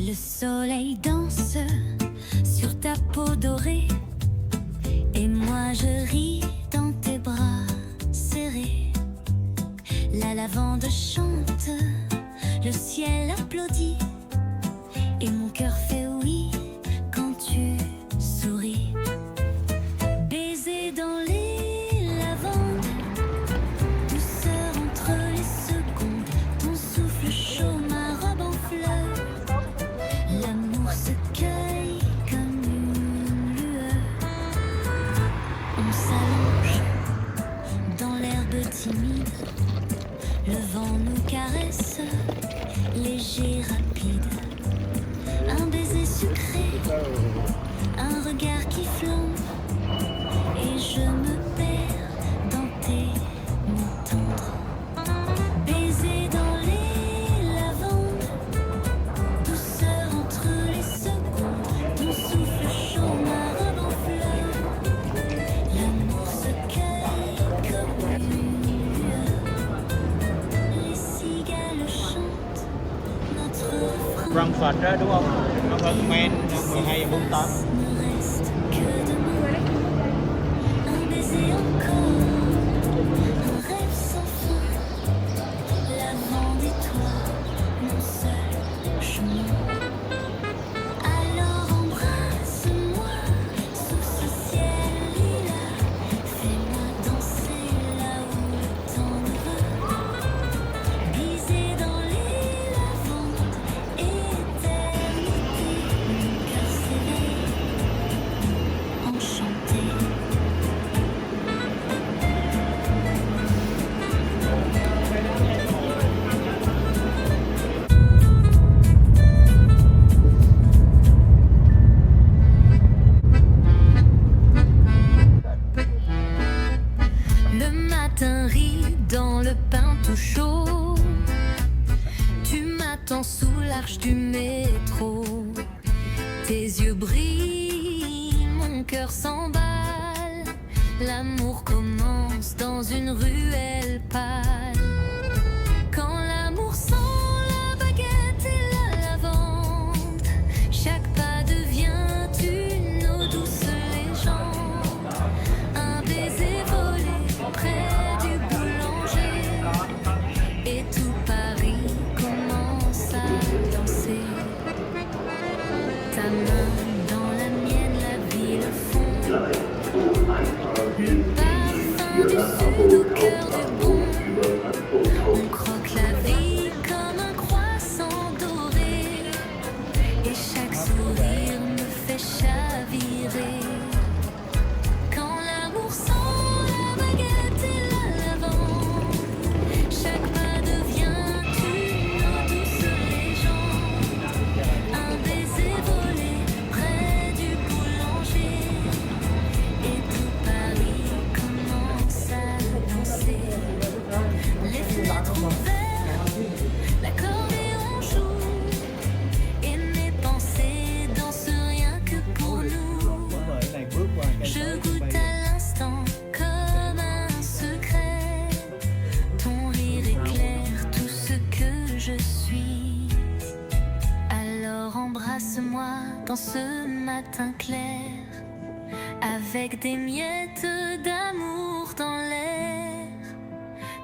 Le soleil danse sur ta peau dorée et moi je ris dans tes bras serrés. La lavande chante, le ciel applaudit et mon cœur fait oui quand tu souris. Baiser dans les lavandes, douceur entre les secondes, ton souffle chaud, ma robe en fleurs. L'amour se cueille comme une lueur. On s'allonge dans l'herbe timide, le vent nous caresse, léger, rapide. Un baiser sucré, un regard qui flambe, et je me perds dans tes mots tendres. Baiser dans les lavandes, douceur entre les secondes, ton souffle chaud, ma robe en fleurs. L'amour se cueille comme une lueur. Les cigales chantent notre refrain. Răng phật đó đúng không? Nó có men 12 48. Ne reste que demain. Un baiser encore, un rêve sans fin. Lavande et toi, mon seul chemin. Alors embrasse-moi sous ce ciel lilas. Fais-moi danser là où le temps ne veut. Biser dans les lavandes, éternité. Mon cœur s'éveille, enchanté. Le matin rit dans le pain tout chaud. Tu m'attends sous l'arche du métro. Tes yeux brillent, mon cœur s'emballe. L'amour commence dans une ruelle pâle. Quand l'amour sent la baguette et la lavande, chaque pas devient une eau douce légende. Un baiser volé près du boulanger, et tout Paris commence à danser. Ta main dans la mienne, la ville fond. Le parfum du sud au cœur du bon. On croque la vie comme un croissant doré, et chaque sourire me fait chavirer. Quand l'amour sent la baguette et la lavande, chaque pas devient une eau douce légende. Un baiser volé près du boulanger, et tout Paris commence à danser. Les fenêtres ouvertes, l'accordéon joue, et mes pensées dansent rien que pour nous. Je goûte à l'instant comme un secret. Ton rire éclaire tout ce que je suis. Alors embrasse-moi dans ce matin clair, avec des miettes d'amour dans l'air.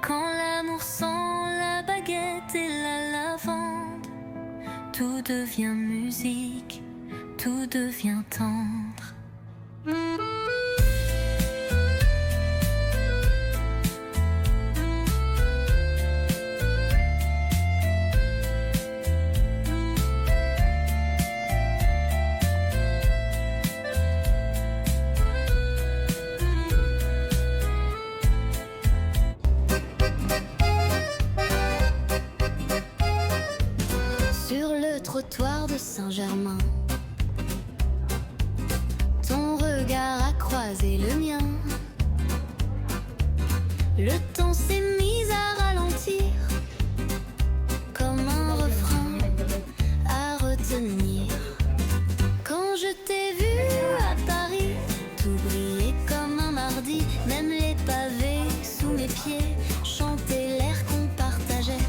Quand l'amour sent la baguette et la lavande, tout devient musique, tout devient tendre. Sur le trottoir de Saint-Germain, ton regard a croisé le mien. Le temps s'est mis à ralentir, comme un refrain à retenir. Quand je t'ai vu à Paris, tout brillait comme un mardi. Même les pavés sous mes pieds chantaient l'air qu'on partageait.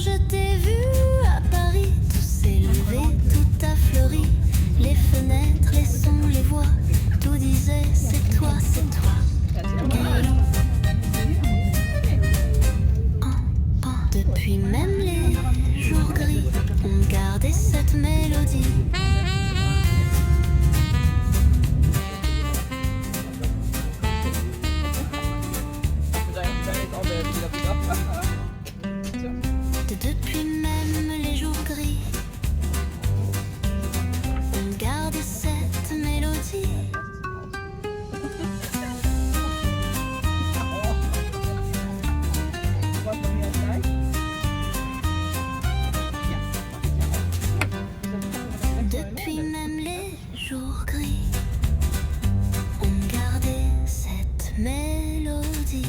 je t'ai vu à Paris, tout s'est levé, tout a fleuri. Les fenêtres, les sons, les voix, tout disait c'est toi, c'est toi. Depuis même les jours gris, on gardait cette mélodie. Depuis même les jours gris, on gardait cette mélodie. Depuis même les jours gris, on gardait cette mélodie.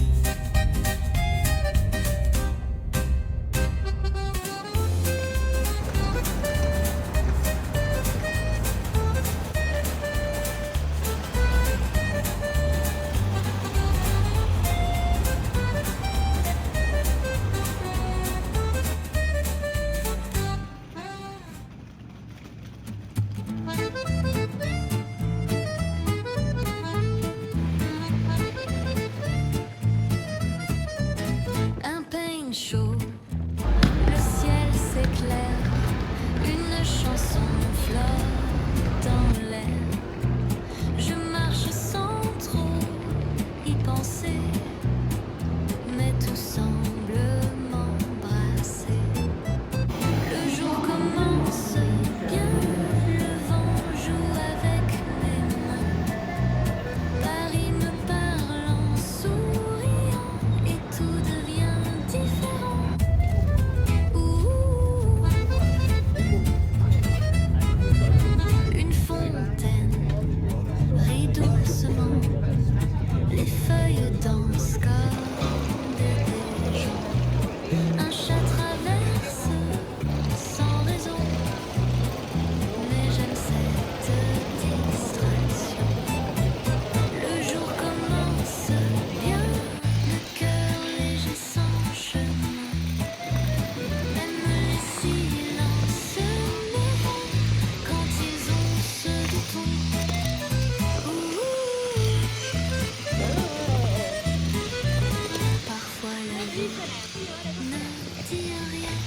Un peigne chaud, le ciel s'éclaire, une chanson flotte dans l'air. Je marche sans trop y penser, mais tout semble m'embrasser. Le jour commence bien, le vent joue avec mes mains. Paris me parle en souriant et tout devient différent. Ouh. Une fontaine rit doucement, les feuilles dansent comme des gens. Un chat traverse sans raison, mais j'aime cette distraction. Le jour commence bien, le cœur léger sans chemin. Même les silences m'éront quand ils ont ce ton. Parfois la vie ne dit rien,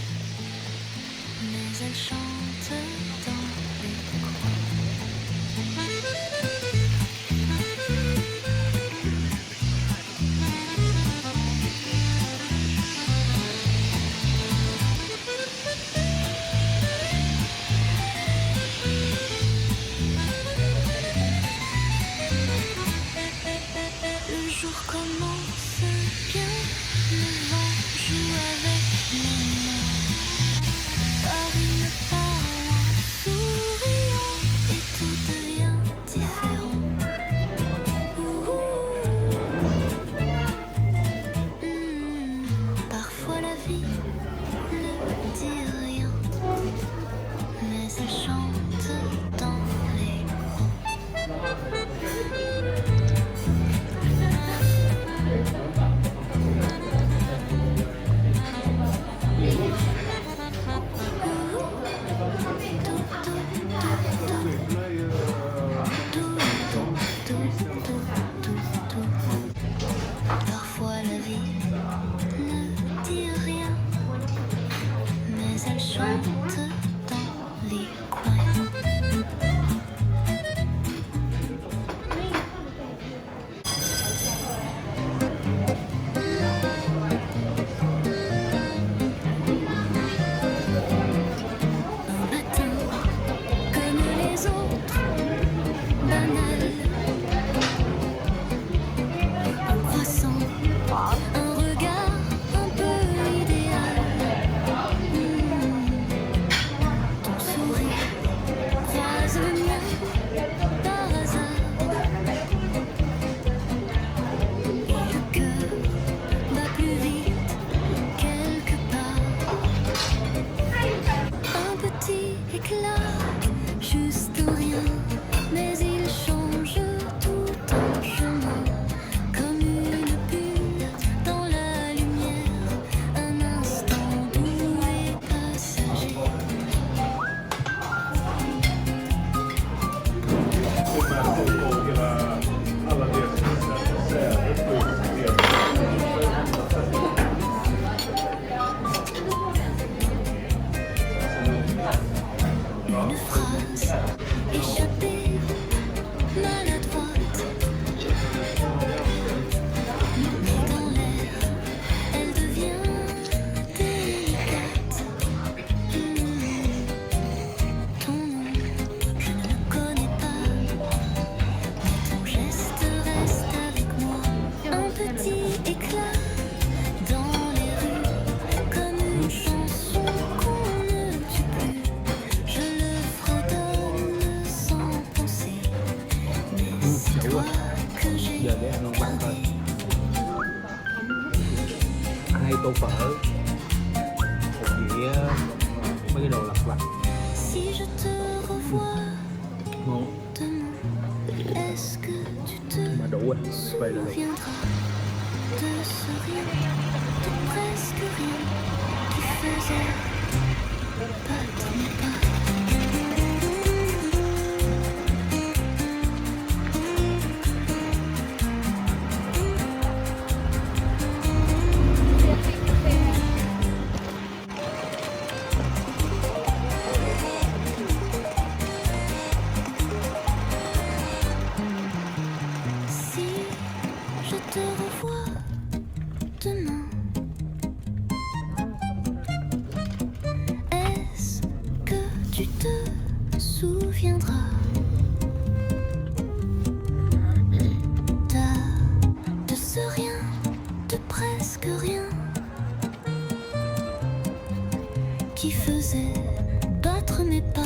mais elle chante dans les coins. Le jour commence bien, le vent joue avec mes mains. Paris me parle en souriant tô phở, một dĩa mấy cái đồ lặt vặt Si je te revois ngon demain, est-ce que tu te mà đủ rồi, vậy là đủ. souviendras de ce rien, de presque rien qui faisait battre mes pas? Si je te revois demain, est-ce que tu te souviendras de ce rien, de presque rien qui faisait battre mes pas?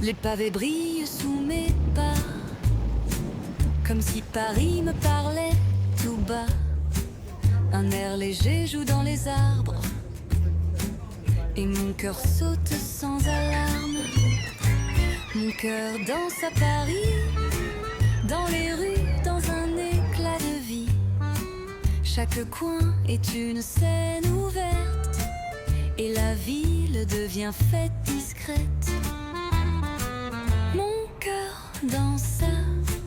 Les pavés brillent sous mes pas, comme si Paris me parlait tout bas. Un air léger joue dans les arbres, et mon cœur saute sans alarme. Mon cœur danse à Paris, dans les rues, dans un éclat de vie. Chaque coin est une scène ouverte, et la ville devient fête discrète. Mon cœur danse à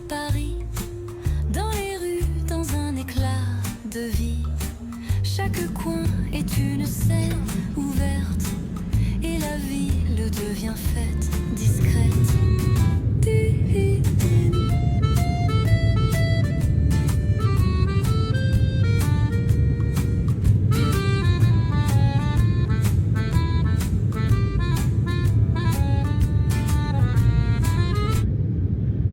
Paris, dans les rues, dans un éclat de vie. Chaque coin est une scène ouverte, et la ville devient fête discrète.